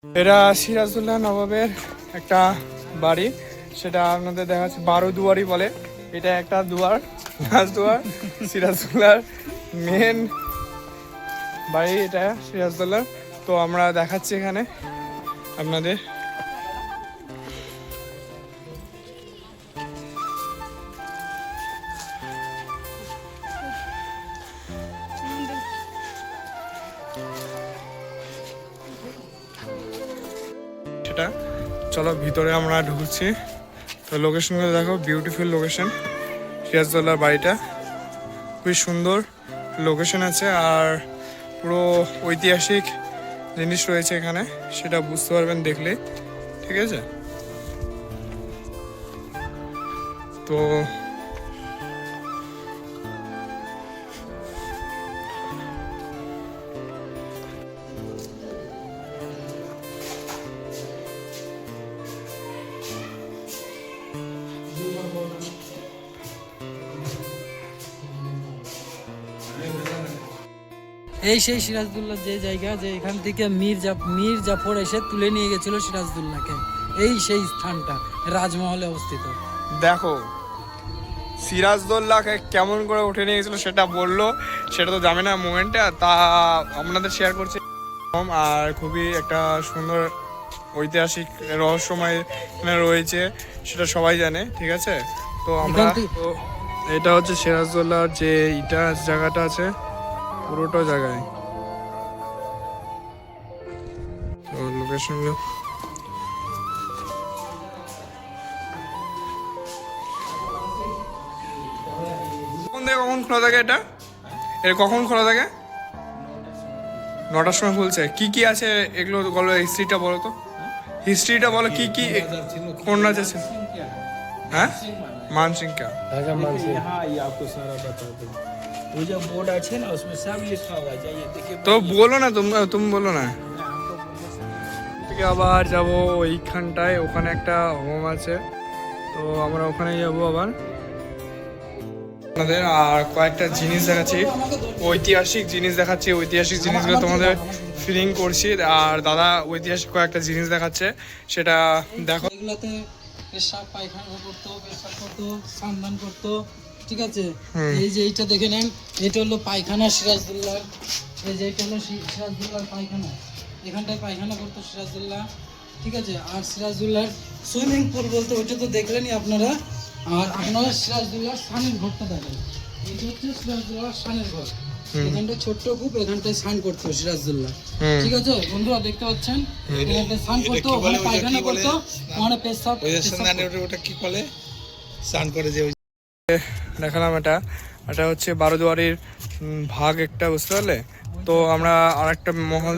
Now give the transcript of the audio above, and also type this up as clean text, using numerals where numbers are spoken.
এটা সিরাজউদ্দৌলা নবাবের একটা বাড়ি, সেটা আপনাদের দেখাচ্ছে 12 দুয়ারি বলে। এটা একটা দুয়ার, দুয়ার সিরাজউদ্দৌলার মেন বাড়ি, এটা সিরাজউদ্দৌলার। তো আমরা দেখাচ্ছি এখানে আপনাদের। সেটা চলো ভিতরে আমরা ঢুকছি। তো লোকেশনগুলো দেখো, বিউটিফুল লোকেশন। সিরাজউদ্দৌলার বাড়িটা খুবই সুন্দর লোকেশন আছে, আর পুরো ঐতিহাসিক জিনিস রয়েছে এখানে, সেটা বুঝতে পারবেন দেখলে, ঠিক আছে? তো এই সেই সিরাজউদ্দৌলার যে জায়গা, যে এখান থেকে মীর জাফর এসে তুলে নিয়ে গেছিল সিরাজউদ্দৌলাকে, এই সেই স্থানটা রাজমহলে অবস্থিত। দেখো সিরাজউদ্দৌলাকে কেমন করে উঠে নিয়ে গেছিলো সেটা বললো, সেটা তো জানে না মোমেন্টে, তা আপনাদের শেয়ার করছি। আর খুবই একটা সুন্দর ঐতিহাসিক রহস্যময় রয়েছে, সেটা সবাই জানে, ঠিক আছে? তো আমরা তো এটা হচ্ছে সিরাজউদ্দৌলার যে ইতিহাস জায়গাটা আছে, পুরোটা জায়গায়। তো লোকেশনগুলো কখন খোলা থাকে? এটা কখন খোলা থাকে? 9টার সময় খুলছে। কি কি আছে এগুলো বলো, হিস্ট্রিটা বলো তো, হিস্ট্রিটা বলো, কি কি কোন রাজা আছে? হ্যাঁ, मानसिंह का। यहाँ ये आपको सारा बता दूँ। वो जो बोर्ड अच्छे ना उसमें सब लिखा हुआ है, जाइए देखिए। তো বলো না, তুমি বলো না। থেকে আবার যাব ওইখানটায়, ওখানে একটা হোম আছে, তো আমরা ওখানে যাব আবার। আপনাদের আর কয়েকটা জিনিস দেখাচ্ছি, ঐতিহাসিক জিনিস দেখাচ্ছি, ঐতিহাসিক জিনিসগুলো তোমাদের ফিলিং করছি। আর দাদা ঐতিহাসিক কয়েকটা জিনিস দেখাচ্ছে, সেটা দেখো। এগুলাতে পেশাব পায়খানা করতো, পেশাব করতো, স্নান করতো, ঠিক আছে? এই যে এইটা দেখে নেন, এটা হলো পায়খানা সিরাজউদ্দৌলার। এই যে এটা হলো সিরাজউদ্দৌলার পায়খানা, এখানটায় পায়খানা করতো সিরাজউদ্দৌলা, ঠিক আছে? আর সিরাজউদ্দৌলার সুইমিং পুল বলতে ওইটা তো দেখলেনই আপনারা। আর আপনারা সিরাজউদ্দৌলার স্নানের ঘরটা দেখেন, এটা হচ্ছে সিরাজউদ্দৌলার স্নানের ঘর। এখানটা ছোট্ট কূপ, এখানটায় স্নান করতো সিরাজউদ্দৌলা, ঠিক আছে? বন্ধুরা দেখতে পাচ্ছেন, এখানটায় স্নান করতো, ওখানে পায়খানা করতো, ওখানে পেশাব। ওটা কি বলে স্নান করে যে দেখালাম। এটা হচ্ছে 12 দুয়ারির ভাগ একটা, বুঝতে পারলে? তো আমরা আর একটা মহল